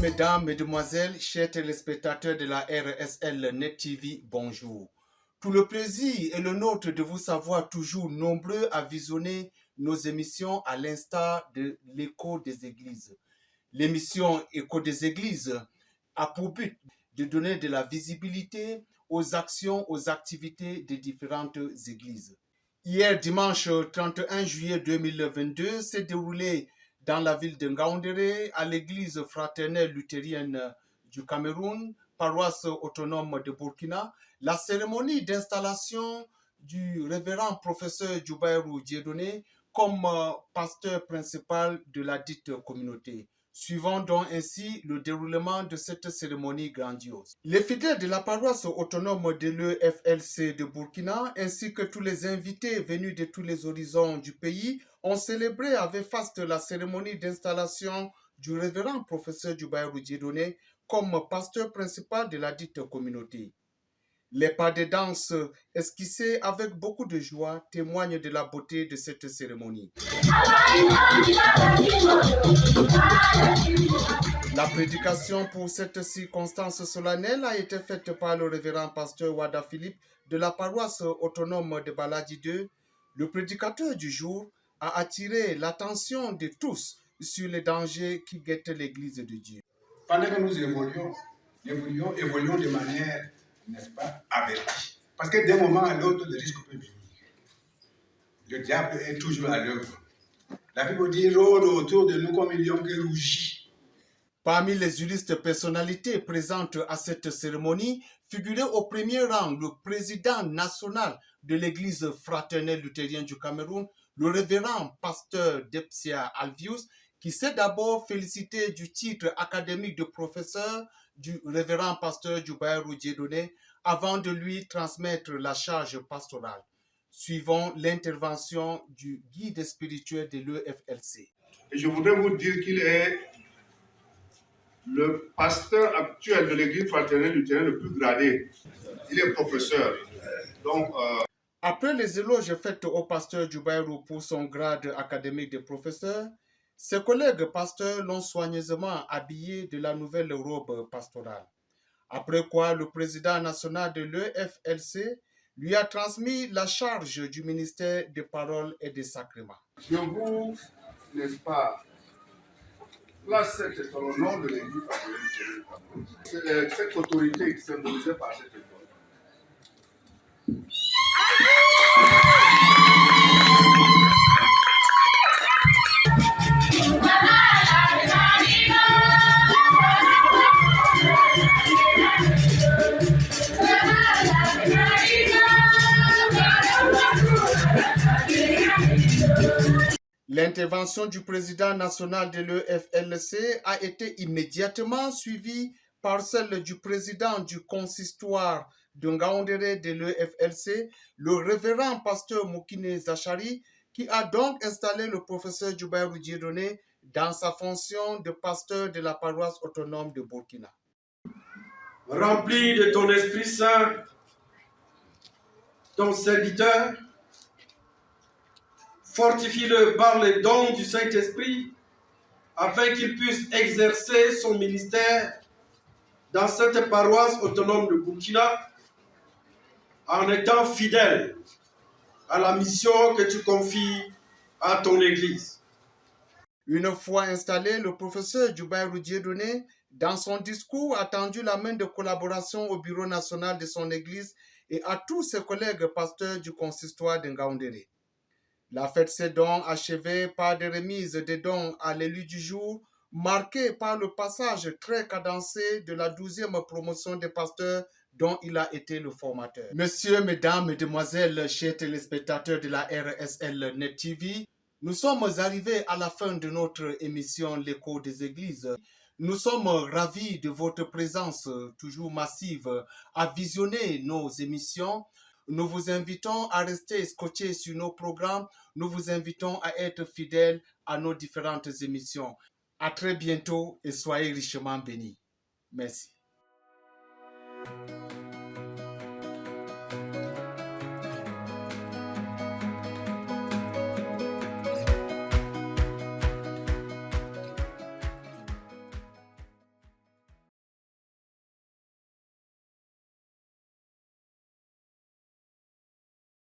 mesdames, mesdemoiselles, chers téléspectateurs de la RSL Net TV, bonjour. Tout le plaisir est le nôtre de vous savoir toujours nombreux à visionner nos émissions à l'instar de l'Écho des Églises. L'émission Écho des Églises a pour but de donner de la visibilité aux actions, aux activités des différentes églises. Hier, dimanche 31 juillet 2022, s'est déroulé dans la ville de Ngaoundéré, à l'église fraternelle luthérienne du Cameroun, paroisse autonome de Burkina, la cérémonie d'installation du révérend professeur Djoubaïrou Dieudonné comme pasteur principal de la dite communauté. Suivant donc ainsi le déroulement de cette cérémonie grandiose. Les fidèles de la paroisse autonome de l'EFLC de Burkina, ainsi que tous les invités venus de tous les horizons du pays, ont célébré avec faste la cérémonie d'installation du révérend professeur Djoubaïrou Dieudonné comme pasteur principal de la dite communauté. Les pas de danse esquissés avec beaucoup de joie témoignent de la beauté de cette cérémonie. La prédication pour cette circonstance solennelle a été faite par le révérend pasteur Wada Philippe de la paroisse autonome de Baladi 2. Le prédicateur du jour a attiré l'attention de tous sur les dangers qui guettent l'Église de Dieu. Pendant que nous évoluons de manière, n'est-ce pas, avertie. Parce que d'un moment à l'autre, le risque peut venir. Le diable est toujours à l'œuvre. La Bible dit, rôde autour de nous comme un lion qui rougit. Parmi les illustres personnalités présentes à cette cérémonie, figurait au premier rang le président national de l'église fraternelle luthérienne du Cameroun, le révérend pasteur Depsia Alvius, qui s'est d'abord félicité du titre académique de professeur du révérend pasteur Djoubaïrou Dieudonné avant de lui transmettre la charge pastorale. Suivons l'intervention du guide spirituel de l'EFLC. Et je voudrais vous dire qu'il est le pasteur actuel de l'église fraternelle luthérienne le plus gradé. Il est professeur. Donc, Après les éloges faits au pasteur Djoubaïrou pour son grade académique de professeur, ses collègues pasteurs l'ont soigneusement habillé de la nouvelle robe pastorale. Après quoi, le président national de l'EFLC lui a transmis la charge du ministère des paroles et des sacrements. je vous, n'est-ce pas, place cet école au nom de l'église fraternelle luthérienne. C'est cette autorité qui est symbolisée par cette école. L'intervention du président national de l'EFLC a été immédiatement suivie par celle du président du consistoire de Ngaoundéré de l'EFLC, le révérend pasteur Moukine Zachari, qui a donc installé le professeur Djoubaïrou Dieudonné dans sa fonction de pasteur de la paroisse autonome de Burkina. Rempli de ton Esprit Saint, ton serviteur, fortifie-le par les dons du Saint-Esprit, afin qu'il puisse exercer son ministère dans cette paroisse autonome de Burkina, en étant fidèle à la mission que tu confies à ton Église. Une fois installé, le professeur Djoubaïrou Dieudonné, dans son discours, a tendu la main de collaboration au bureau national de son Église et à tous ses collègues pasteurs du consistoire de Ngaoundéré. La fête s'est donc achevée par des remises de dons à l'élu du jour, marquée par le passage très cadencé de la 12e promotion des pasteurs dont il a été le formateur. Messieurs, mesdames, mesdemoiselles, chers téléspectateurs de la RSL Net TV, nous sommes arrivés à la fin de notre émission L'Écho des Églises. Nous sommes ravis de votre présence toujours massive à visionner nos émissions. Nous vous invitons à rester scotchés sur nos programmes. Nous vous invitons à être fidèles à nos différentes émissions. À très bientôt et soyez richement bénis. Merci.